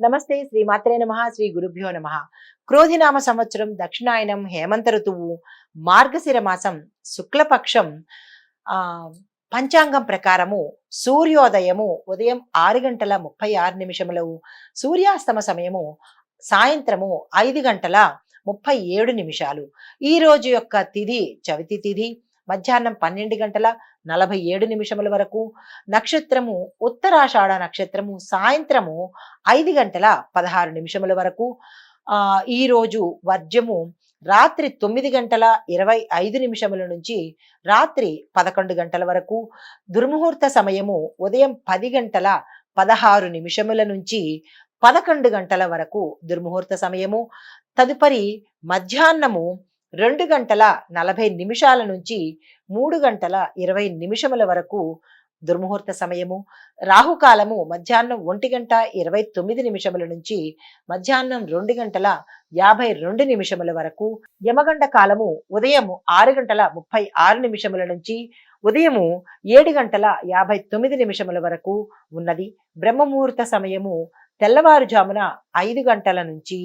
నమస్తే శ్రీ మాత్రే నమః శ్రీ గురుభ్యో నమః. క్రోధినామ సంవత్సరం దక్షిణాయనం హేమంత ఋతువు మార్గశిర మాసం శుక్లపక్షం ఆ పంచాంగం ప్రకారము సూర్యోదయము ఉదయం 6 గంటల 36 నిమిషములు, సూర్యాస్తమ సమయము సాయంత్రము 5 గంటల 37 నిమిషాలు. ఈ రోజు యొక్క తిథి చవితి తిథి మధ్యాహ్నం 12 గంటల 47 నిమిషముల వరకు. నక్షత్రము ఉత్తరాషాఢ నక్షత్రము సాయంత్రము 5 గంటల 16 నిమిషముల వరకు. ఈ రోజు వర్జము రాత్రి 9 గంటల 25 నిమిషముల నుంచి రాత్రి 11 గంటల వరకు. దుర్ముహూర్త సమయము ఉదయం 10 గంటల 16 నిమిషముల నుంచి 11 గంటల వరకు దుర్ముహూర్త సమయము. తదుపరి మధ్యాహ్నము 2 గంటల 40 నిమిషాల నుంచి 3 గంటల 20 నిమిషముల వరకు దుర్ముహూర్త సమయము. రాహుకాలము మధ్యాహ్నం 1 గంట 29 నిమిషముల నుంచి మధ్యాహ్నం 2 గంటల 52 నిమిషముల వరకు. యమగండ కాలము ఉదయం 6 గంటల 36 నిమిషముల నుంచి ఉదయము 7 గంటల 59 నిమిషముల వరకు ఉన్నది. బ్రహ్మముహూర్త సమయము తెల్లవారుజామున 5 గంటల నుంచి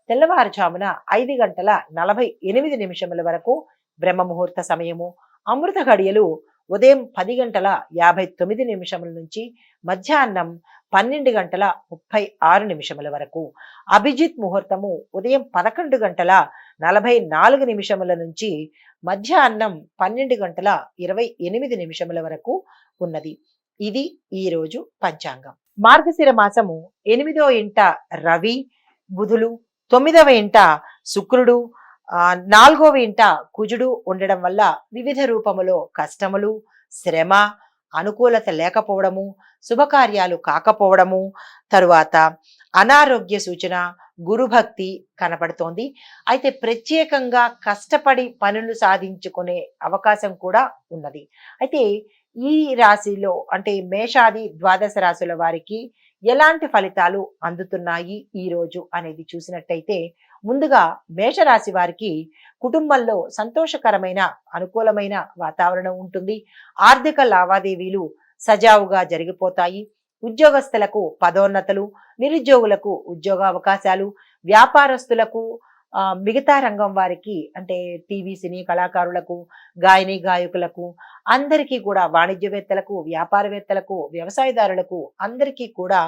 తెల్లవారుజామున 5 గంటల 48 నిమిషముల వరకు బ్రహ్మముహూర్త సమయము. అమృత గడియలు ఉదయం 10 గంటల 59 నిమిషముల నుంచి మధ్యాహ్నం 12 గంటల 36 నిమిషముల వరకు. అభిజిత్ ముహూర్తము ఉదయం 11 గంటల 44 నిమిషముల నుంచి మధ్యాహ్నం 12 గంటల 28 నిమిషముల వరకు ఉన్నది. ఇది ఈ రోజు పంచాంగం. మార్గశిర మాసము 8వ ఇంట రవి బుధులు, 9వ ఇంట శుక్రుడు, 4వ ఇంట కుజుడు ఉండడం వల్ల వివిధ రూపములో కష్టములు, శ్రమ, అనుకూలత లేకపోవడము, శుభకార్యాలు కాకపోవడము, తరువాత అనారోగ్య సూచన, గురుభక్తి కనపడుతోంది. అయితే ప్రత్యేకంగా కష్టపడి పనులు సాధించుకునే అవకాశం కూడా ఉన్నది. అయితే ఈ రాశిలో అంటే మేషాది ద్వాదశ రాశుల వారికి ఎలాంటి ఫలితాలు అందుతున్నాయి ఈ రోజు అనేది చూసినట్టయితే, ముందుగా మేషరాశి వారికి కుటుంబంలో సంతోషకరమైన అనుకూలమైన వాతావరణం ఉంటుంది. ఆర్థిక లావాదేవీలు సజావుగా జరిగిపోతాయి. ఉద్యోగస్తులకు పదోన్నతులు, నిరుద్యోగులకు ఉద్యోగ అవకాశాలు, వ్యాపారస్తులకు మిగతా రంగం వారికి అంటే టీవీ సినీ కళాకారులకు, గాయని గాయకులకు అందరికీ కూడా, వాణిజ్యవేత్తలకు, వ్యాపారవేత్తలకు, వ్యవసాయదారులకు అందరికీ కూడా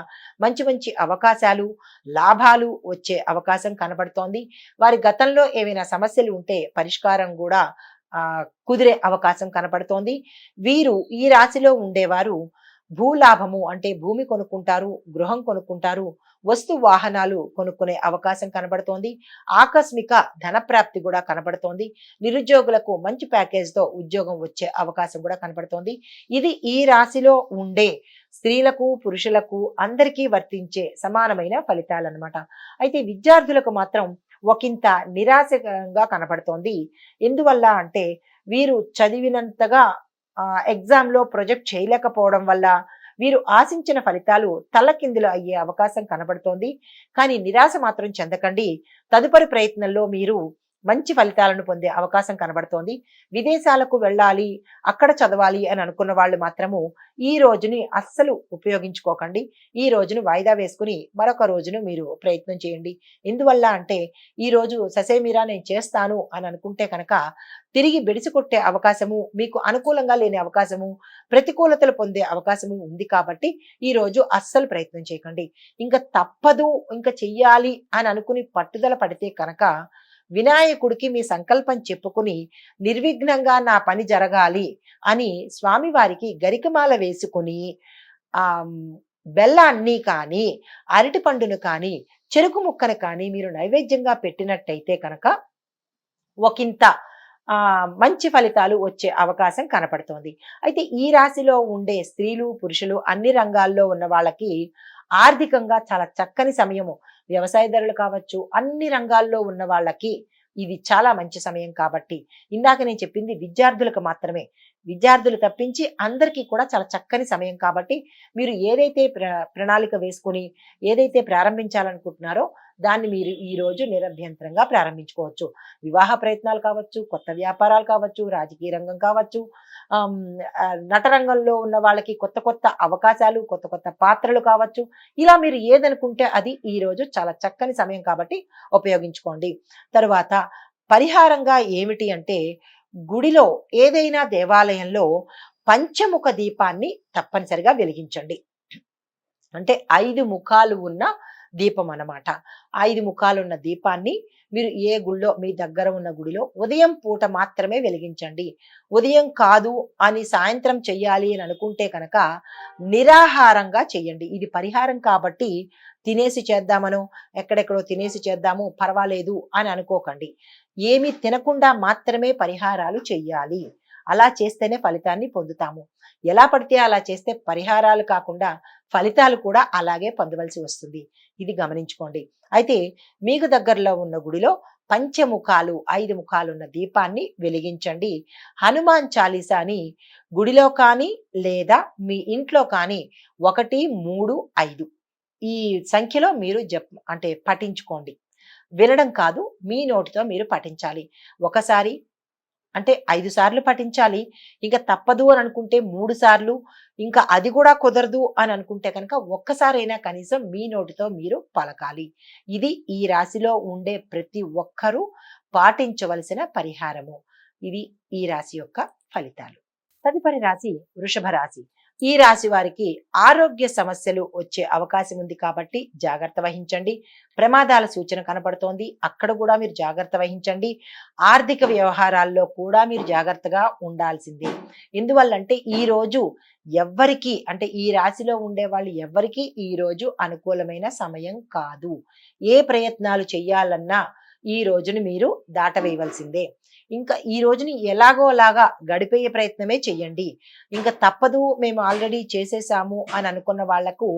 మంచి మంచి అవకాశాలు, లాభాలు వచ్చే అవకాశం కనబడుతోంది. వారి గతంలో ఏవైనా సమస్యలు ఉంటే పరిష్కారం కూడా కుదిరే అవకాశం కనపడుతోంది. వీరు ఈ రాశిలో ఉండేవారు భూలాభము అంటే భూమి కొనుక్కుంటారు, గృహం కొనుక్కుంటారు, వస్తు వాహనాలు కొనుక్కునే అవకాశం కనబడుతోంది. ఆకస్మిక ధనప్రాప్తి కూడా కనబడుతోంది. నిరుద్యోగులకు మంచి ప్యాకేజ్తో ఉద్యోగం వచ్చే అవకాశం కూడా కనబడుతోంది. ఇది ఈ రాశిలో ఉండే స్త్రీలకు పురుషులకు అందరికీ వర్తించే సమానమైన ఫలితాలన్నమాట. అయితే విద్యార్థులకు మాత్రం ఒకంత నిరాశగా కనబడుతోంది. ఎందువల్ల అంటే వీరు చదివినంతగా ఎగ్జామ్లో ప్రొజెక్ట్ చేయలేకపోవడం వల్ల వీరు ఆశించిన ఫలితాలు తల్లకిందులు అయ్యే అవకాశం కనబడుతోంది. కానీ నిరాశ మాత్రం చెందకండి. తదుపరి ప్రయత్నంలో మీరు మంచి ఫలితాలను పొందే అవకాశం కనబడుతోంది. విదేశాలకు వెళ్ళాలి, అక్కడ చదవాలి అని అనుకున్న వాళ్ళు మాత్రము ఈ రోజుని అస్సలు ఉపయోగించుకోకండి. ఈ రోజును వాయిదా వేసుకుని మరొక రోజును మీరు ప్రయత్నం చేయండి. ఎందువల్ల అంటే ఈ రోజు ససేమిరా నేను చేస్తాను అని అనుకుంటే కనుక తిరిగి బెడిసికొట్టే అవకాశము, మీకు అనుకూలంగా లేని అవకాశము, ప్రతికూలతలు పొందే అవకాశము ఉంది. కాబట్టి ఈ రోజు అస్సలు ప్రయత్నం చేయకండి. ఇంకా తప్పదు, ఇంకా చెయ్యాలి అని అనుకుని పట్టుదల పడితే కనుక వినాయకుడికి మీ సంకల్పం చెప్పుకుని నిర్విఘ్నంగా నా పని జరగాలి అని స్వామివారికి గరికమాల వేసుకుని బెల్లాన్ని కానీ, అరటి పండును కానీ, చెరుకు ముక్కను కానీ మీరు నైవేద్యంగా పెట్టినట్టయితే కనుక ఒకంత మంచి ఫలితాలు వచ్చే అవకాశం కనపడుతోంది. అయితే ఈ రాశిలో ఉండే స్త్రీలు పురుషులు అన్ని రంగాల్లో ఉన్న వాళ్ళకి ఆర్థికంగా చాలా చక్కని సమయము. వ్యవసాయదారులు కావచ్చు, అన్ని రంగాల్లో ఉన్న వాళ్ళకి ఇది చాలా మంచి సమయం. కాబట్టి ఇందాక నేను చెప్పింది విద్యార్థులకు మాత్రమే. విద్యార్థులు తప్పించి అందరికీ కూడా చాలా చక్కని సమయం కాబట్టి మీరు ఏదైతే ప్రణాళిక వేసుకొని ఏదైతే ప్రారంభించాలనుకుంటున్నారో దాన్ని మీరు ఈ రోజు నిరభ్యంతరంగా ప్రారంభించుకోవచ్చు. వివాహ ప్రయత్నాలు కావచ్చు, కొత్త వ్యాపారాలు కావచ్చు, రాజకీయ రంగం కావచ్చు, నటరంగంలో ఉన్న వాళ్ళకి కొత్త కొత్త అవకాశాలు, కొత్త కొత్త పాత్రలు కావచ్చు. ఇలా మీరు ఏదనుకుంటే అది ఈ రోజు చాలా చక్కని సమయం కాబట్టి ఉపయోగించుకోండి. తరువాత పరిహారంగా ఏమిటి అంటే, గుడిలో ఏదైనా దేవాలయంలో పంచముఖ దీపాన్ని తప్పనిసరిగా వెలిగించండి. అంటే 5 ముఖాలు ఉన్న దీపం అన్నమాట. 5 ముఖాలు ఉన్న దీపాన్ని మీరు ఏ గుళ్ళో మీ దగ్గర ఉన్న గుడిలో ఉదయం పూట మాత్రమే వెలిగించండి. ఉదయం కాదు అని సాయంత్రం చెయ్యాలి అని అనుకుంటే కనుక నిరాహారంగా చెయ్యండి. ఇది పరిహారం కాబట్టి తినేసి చేద్దామనో, ఎక్కడెక్కడో తినేసి చేద్దాము పర్వాలేదు అని అనుకోకండి. ఏమి తినకుండా మాత్రమే పరిహారాలు చెయ్యాలి. అలా చేస్తేనే ఫలితాన్ని పొందుతాము. ఎలా పడితే అలా చేస్తే పరిహారాలు కాకుండా ఫలితాలు కూడా అలాగే పొందవలసి వస్తుంది. ఇది గమనించుకోండి. అయితే మీకు దగ్గరలో ఉన్న గుడిలో పంచముఖాలు 5 ముఖాలున్న దీపాన్ని వెలిగించండి. హనుమాన్ చాలీసాని గుడిలో కానీ లేదా మీ ఇంట్లో కానీ 1, 3, 5 ఈ సంఖ్యలో మీరు అంటే పఠించుకోండి. వినడం కాదు, మీ నోటితో మీరు పఠించాలి. ఒకసారి అంటే 5 సార్లు పఠించాలి. ఇంకా తప్పదు అని అనుకుంటే 3 సార్లు, ఇంకా అది కూడా కుదరదు అని అనుకుంటే కనుక ఒక్కసారైనా కనీసం మీ నోటితో మీరు పలకాలి. ఇది ఈ రాశిలో ఉండే ప్రతి ఒక్కరూ పాటించవలసిన పరిహారము. ఇది ఈ రాశి యొక్క ఫలితాలు. తదుపరి రాశి వృషభ రాశి. ఈ రాశి వారికి ఆరోగ్య సమస్యలు వచ్చే అవకాశం ఉంది కాబట్టి జాగ్రత్త వహించండి. ప్రమాదాల సూచన కనపడుతోంది, అక్కడ కూడా మీరు జాగ్రత్త వహించండి. ఆర్థిక వ్యవహారాల్లో కూడా మీరు జాగ్రత్తగా ఉండాల్సిందే. ఎందువల్లంటే ఈ రోజు ఎవ్వరికి అంటే ఈ రాశిలో ఉండే వాళ్ళు ఎవ్వరికీ ఈ రోజు అనుకూలమైన సమయం కాదు. ఏ ప్రయత్నాలు చెయ్యాలన్నా ఈ రోజుని మీరు దాటవేయవలసిందే. ఇంకా ఈ రోజుని ఎలాగోలాగా గడిపే ప్రయత్నమే చెయ్యండి. ఇంకా తప్పదు, మేము ఆల్రెడీ చేసేసాము అని అనుకున్న వాళ్లకు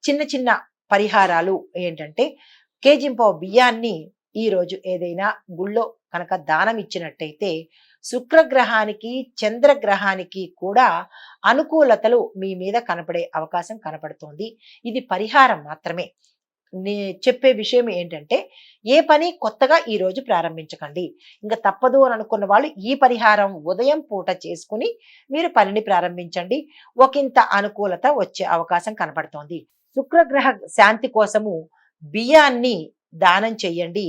చిన్న చిన్న పరిహారాలు ఏంటంటే, కేజింపావు బియ్యాన్ని ఈ రోజు ఏదైనా గుళ్ళో కనుక దానం ఇచ్చినట్టయితే శుక్రగ్రహానికి చంద్రగ్రహానికి కూడా అనుకూలతలు మీ మీద కనపడే అవకాశం కనపడుతోంది. ఇది పరిహారం మాత్రమే. చెప్పే విషయం ఏంటంటే, ఏ పని కొత్తగా ఈ రోజు ప్రారంభించకండి. ఇంకా తప్పదు అని అనుకున్న వాళ్ళు ఈ పరిహారం ఉదయం పూట చేసుకుని మీరు పనిని ప్రారంభించండి. ఒకంత అనుకూలత వచ్చే అవకాశం కనపడుతోంది. శుక్రగ్రహ శాంతి కోసము బియ్యాన్ని దానం చెయ్యండి.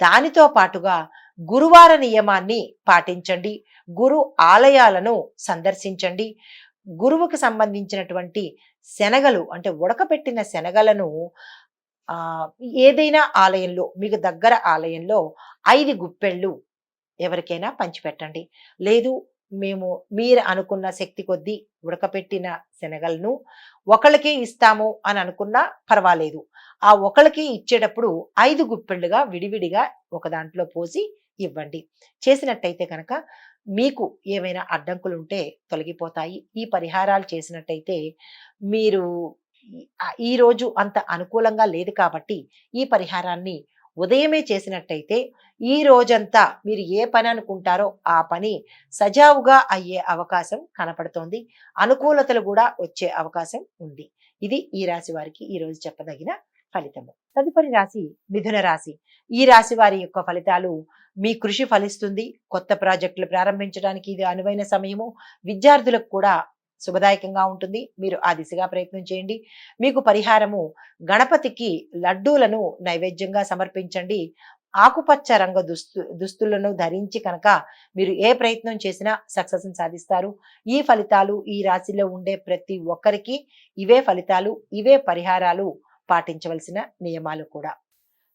దానితో పాటుగా గురువార నియమాన్ని పాటించండి. గురు ఆలయాలను సందర్శించండి. గురువుకు సంబంధించినటువంటి శనగలు అంటే ఉడకపెట్టిన శనగలను ఏదైనా ఆలయంలో మీకు దగ్గర ఆలయంలో 5 గుప్పెళ్ళు ఎవరికైనా పంచిపెట్టండి. లేదు మేము మీరు అనుకున్న శక్తి కొద్దీ ఉడకపెట్టిన శనగలను ఒకళ్ళకే ఇస్తాము అని అనుకున్నా పర్వాలేదు. ఆ ఒకళ్ళకి ఇచ్చేటప్పుడు 5 గుప్పెళ్ళుగా విడివిడిగా ఒక దాంట్లో పోసి ఇవ్వండి. చేసినట్టయితే కనుక మీకు ఏమైనా అడ్డంకులు ఉంటే తొలగిపోతాయి. ఈ పరిహారాలు చేసినట్టయితే మీరు ఈ రోజు అంత అనుకూలంగా లేదు కాబట్టి ఈ పరిహారాన్ని ఉదయమే చేసినట్టయితే ఈ రోజంతా మీరు ఏ పని అనుకుంటారో ఆ పని సజావుగా అయ్యే అవకాశం కనపడుతోంది. అనుకూలతలు కూడా వచ్చే అవకాశం ఉంది. ఇది ఈ రాశి వారికి ఈ రోజు చెప్పదగిన ఫలితము. తదుపరి రాశి మిథున రాశి. ఈ రాశి వారి యొక్క ఫలితాలు: మీ కృషి ఫలిస్తుంది. కొత్త ప్రాజెక్టులు ప్రారంభించడానికి ఇది అనువైన సమయము. విద్యార్థులకు కూడా శుభదాయకంగా ఉంటుంది. మీరు ఆ దిశగా ప్రయత్నం చేయండి. మీకు పరిహారము: గణపతికి లడ్డూలను నైవేద్యంగా సమర్పించండి. ఆకుపచ్చ రంగు దుస్తులను ధరించి కనుక మీరు ఏ ప్రయత్నం చేసినా సక్సెస్ సాధిస్తారు. ఈ ఫలితాలు ఈ రాశిలో ఉండే ప్రతి ఒక్కరికి ఇవే ఫలితాలు, ఇవే పరిహారాలు పాటించవలసిన నియమాలు కూడా.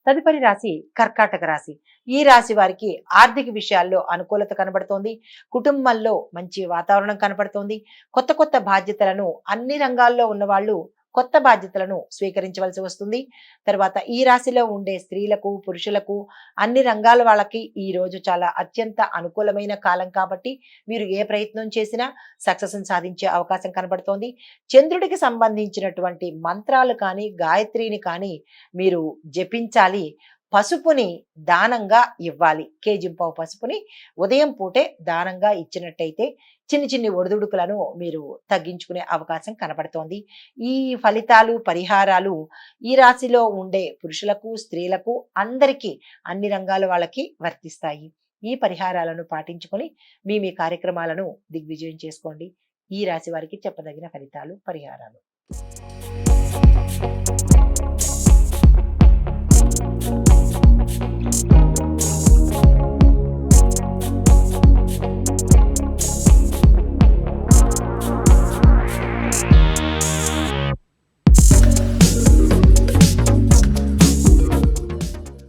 తదుపరి రాశి కర్కాటక రాశి. ఈ రాశి వారికి ఆర్థిక విషయాల్లో అనుకూలత కనబడుతోంది. కుటుంబంలో మంచి వాతావరణం కనబడుతోంది. కొత్త కొత్త బాధ్యతలను అన్ని రంగాల్లో ఉన్న వాళ్ళు కొత్త బాధ్యతలను స్వీకరించవలసి వస్తుంది. తర్వాత ఈ రాశిలో ఉండే స్త్రీలకు పురుషులకు అన్ని రంగాల వాళ్ళకి ఈ రోజు చాలా అత్యంత అనుకూలమైన కాలం కాబట్టి మీరు ఏ ప్రయత్నం చేసినా సక్సెస్ సాధించే అవకాశం కనబడుతోంది. చంద్రుడికి సంబంధించినటువంటి మంత్రాలు కానీ గాయత్రిని కానీ మీరు జపించాలి. పసుపుని దానంగా ఇవ్వాలి. కేజింపావు పసుపుని ఉదయం పూటే దానంగా ఇచ్చినట్టయితే చిన్ని చిన్ని ఒడిదుడుకులను మీరు తగ్గించుకునే అవకాశం కనబడుతోంది. ఈ ఫలితాలు, పరిహారాలు ఈ రాశిలో ఉండే పురుషులకు, స్త్రీలకు అందరికీ అన్ని రంగాల వాళ్ళకి వర్తిస్తాయి. ఈ పరిహారాలను పాటించుకొని మీ కార్యక్రమాలను దిగ్విజయం చేసుకోండి. ఈ రాశి వారికి చెప్పదగిన ఫలితాలు, పరిహారాలు.